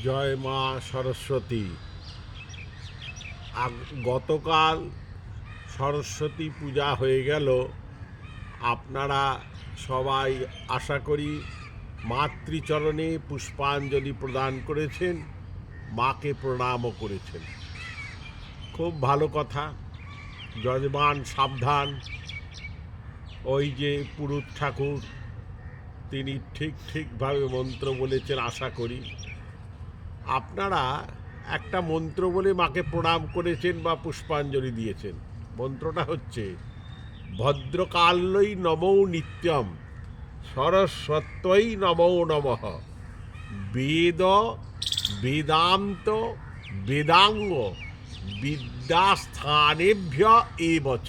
জয় মা সরস্বতী। গতকাল সরস্বতী পূজা হয়ে গেল। আপনারা সবাই আশা করি মাতৃচরণে পুষ্পাঞ্জলি প্রদান করেছেন, মাকে প্রণামও করেছেন। খুব ভালো কথা। যজমান সাবধান। ওই যে পুরুত ঠাকুর তিনি ঠিকভাবে মন্ত্র বলেছেন। আশা করি আপনারা একটা মন্ত্র বলে মাকে প্রণাম করেছেন বা পুষ্পাঞ্জলি দিয়েছেন। মন্ত্রটা হচ্ছে ভদ্রকাল্যই নমো নিত্যম সরস্বত্যই নমো নমঃ বেদ বেদান্ত বেদাঙ্গ বিদ্যাস্থানেভ্য এবচ।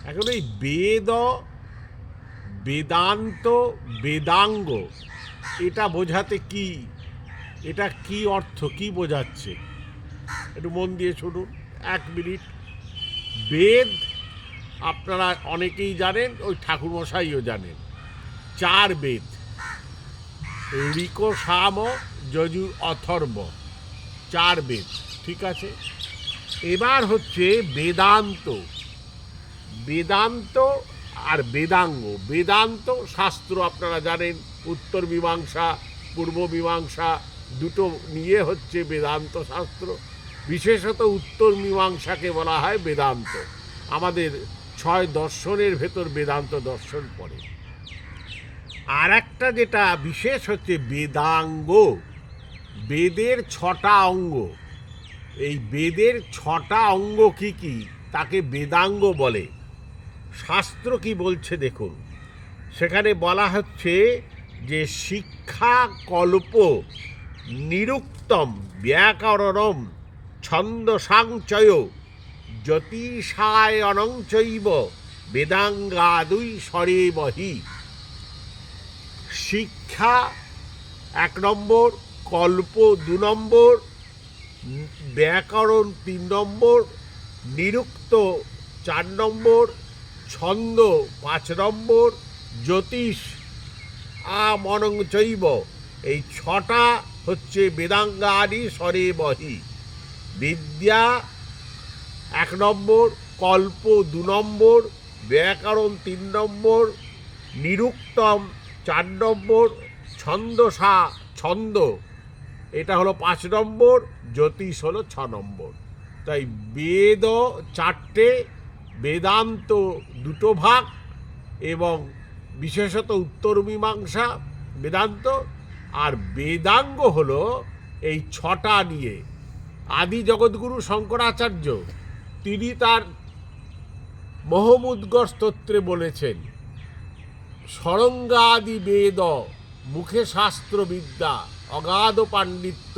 এখন এই বেদ বেদান্ত বেদাঙ্গ এটা বোঝাতে কি, এটা কি অর্থ, কি বোঝাচ্ছে একটু মন দিয়ে শুনুন 1 মিনিট। বেদ আপনারা অনেকেই জানেন, ওই ঠাকুরমশাইও জানেন। 4 বেদ, ঋক সাম যজুর অথর্ব, 4 বেদ, ঠিক আছে। এবার হচ্ছে বেদান্ত। বেদান্ত আর বেদাঙ্গ। বেদান্ত শাস্ত্র আপনারা জানেন, উত্তর মীমাংসা পূর্ব মীমাংসা দুটো নিয়ে হচ্ছে বেদান্ত শাস্ত্র। বিশেষত উত্তর মীমাংসাকে বলা হয় বেদান্ত। আমাদের 6 দর্শনের ভেতর বেদান্ত দর্শন পড়ে। আর একটা যেটা বিশেষ হচ্ছে বেদাঙ্গ। বেদের 6টা অঙ্গ। এই বেদের 6টা অঙ্গ কি কি তাকে বেদাঙ্গ বলে। শাস্ত্র কি বলছে দেখুন। সেখানে বলা হচ্ছে যে শিক্ষা কল্প নিরুক্তম ব্যাকরণম ছন্দসাংচয় জ্যোতিষায়নঞ্চৈব বেদাঙ্গাদুই স্বরেবহি। শিক্ষা 1 নম্বর, কল্প 2 নম্বর, ব্যাকরণ 3 নম্বর, নিরুক্ত 4 নম্বর, ছন্দ 5 নম্বর, জ্যোতিষ আমনঞ্চৈব, এই 6টা হচ্ছে বেদাঙ্গাদি স্বরে বহি। বিদ্যা 1 নম্বর, কল্প 2 নম্বর, ব্যাকরণ 3 নম্বর, নিরুক্তম 4 নম্বর, ছন্দ এটা হলো 5 নম্বর, জ্যোতিষ হলো 6 নম্বর। তাই বেদ 4টে, বেদান্ত 2টো ভাগ, এবং বিশেষত উত্তর মীমাংসা বেদান্ত, আর বেদাঙ্গ হলো এই 6টা নিয়ে। আদি জগৎগুরু শঙ্করাচার্য তিনি তার মহমুদ্গর স্তোত্রে বলেছেন ষড়ঙ্গাদি বেদ মুখে শাস্ত্র বিদ্যা অগাধ পাণ্ডিত্য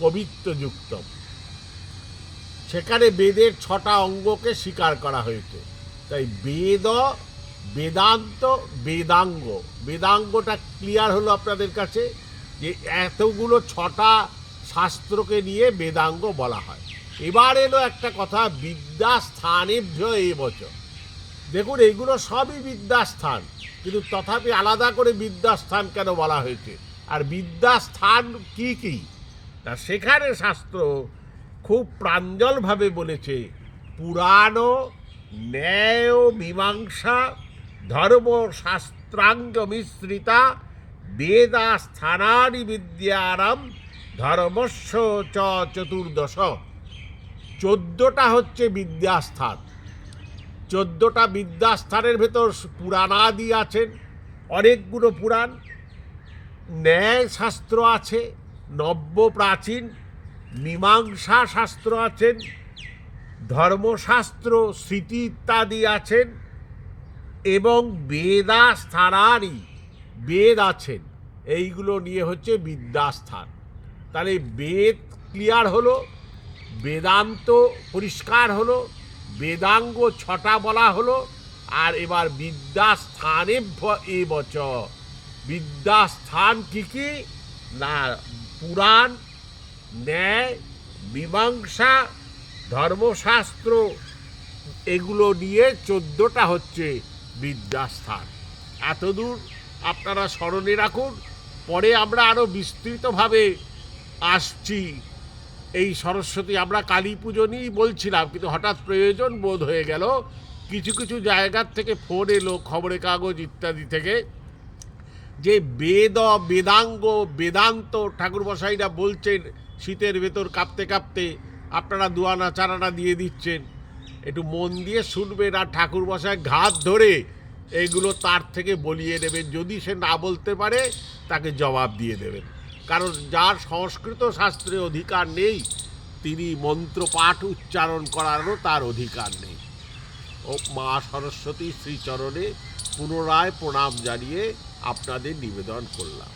কবিত্ব যুক্ত। সেখানে বেদের 6টা অঙ্গকে স্বীকার করা হয়েছে। তাই বেদ বেদান্ত বেদাঙ্গ। বেদাঙ্গটা ক্লিয়ার হলো আপনাদের কাছে, যে এতগুলো 6টা শাস্ত্রকে নিয়ে বেদাঙ্গ বলা হয়। এবার এলো একটা কথা, বিদ্যাস্থানেভ্য এবচ। দেখুন এইগুলো সবই বিদ্যাস্থান, কিন্তু তথাপি আলাদা করে বিদ্যাস্থান কেন বলা হয়েছে, আর বিদ্যাস্থান কি কি তা সেখানে শাস্ত্র খুব প্রাঞ্জলভাবে বলেছে পুরাণ ন্যায় মীমাংসা ধর্মশাস্ত্রাঙ্গ মিশ্রিতা বেদাস্থানানি বিদ্যানাম ধর্মস্য চ চতুর্দশ। 14টা হচ্ছে বিদ্যাস্থান। 14টা বিদ্যাস্থানের ভেতর পুরাণাদি আছেন, অনেকগুলো পুরাণ, ন্যায় শাস্ত্র আছে, নব্য প্রাচীন মীমাংসা শাস্ত্র আছেন, ধর্মশাস্ত্র স্মৃতি ইত্যাদি আছেন, এবং বেদাস্থানানি বেদ আছেন। এইগুলো নিয়ে হচ্ছে বিদ্যাস্থান। তাহলে বেদ ক্লিয়ার হলো, বেদান্ত পরিষ্কার হলো, বেদাঙ্গ 6টা বলা হলো। আর এবার বিদ্যাস্থানেভ্য এবচ। বিদ্যাস্থান কি কি না, পুরাণ ন্যায় মীমাংসা ধর্মশাস্ত্র, এগুলো নিয়ে 14টা হচ্ছে বিদ্যাস্থান। এতদূর আপনারা স্মরণে রাখুন। পরে আমরা আরও বিস্তৃতভাবে আসছি এই সরস্বতী, আমরা কালী পুজো নিয়েই বলছিলাম, কিন্তু হঠাৎ প্রয়োজন বোধ হয়ে গেল। কিছু কিছু জায়গার থেকে ফোন এলো, খবরের কাগজ ইত্যাদি থেকে, যে বেদাঙ্গ বেদান্ত ঠাকুরমশাইরা বলছেন শীতের ভেতর কাঁপতে কাঁপতে, আপনারা দুয়ানা চারানা দিয়ে দিচ্ছেন। একটু মন দিয়ে শুনবেন, আর ঠাকুরমশাই ঘাত ধরে এগুলো তার থেকে বলিয়ে নেবেন। যদি সে না বলতে পারে তাকে জবাব দিয়ে দেবেন। কারণ যার সংস্কৃত শাস্ত্রে অধিকার নেই, তিনি মন্ত্র পাঠ উচ্চারণ করারও তার অধিকার নেই। ও মা সরস্বতী শ্রীচরণে পুনরায় প্রণাম জানিয়ে আপনাদের নিবেদন করলাম।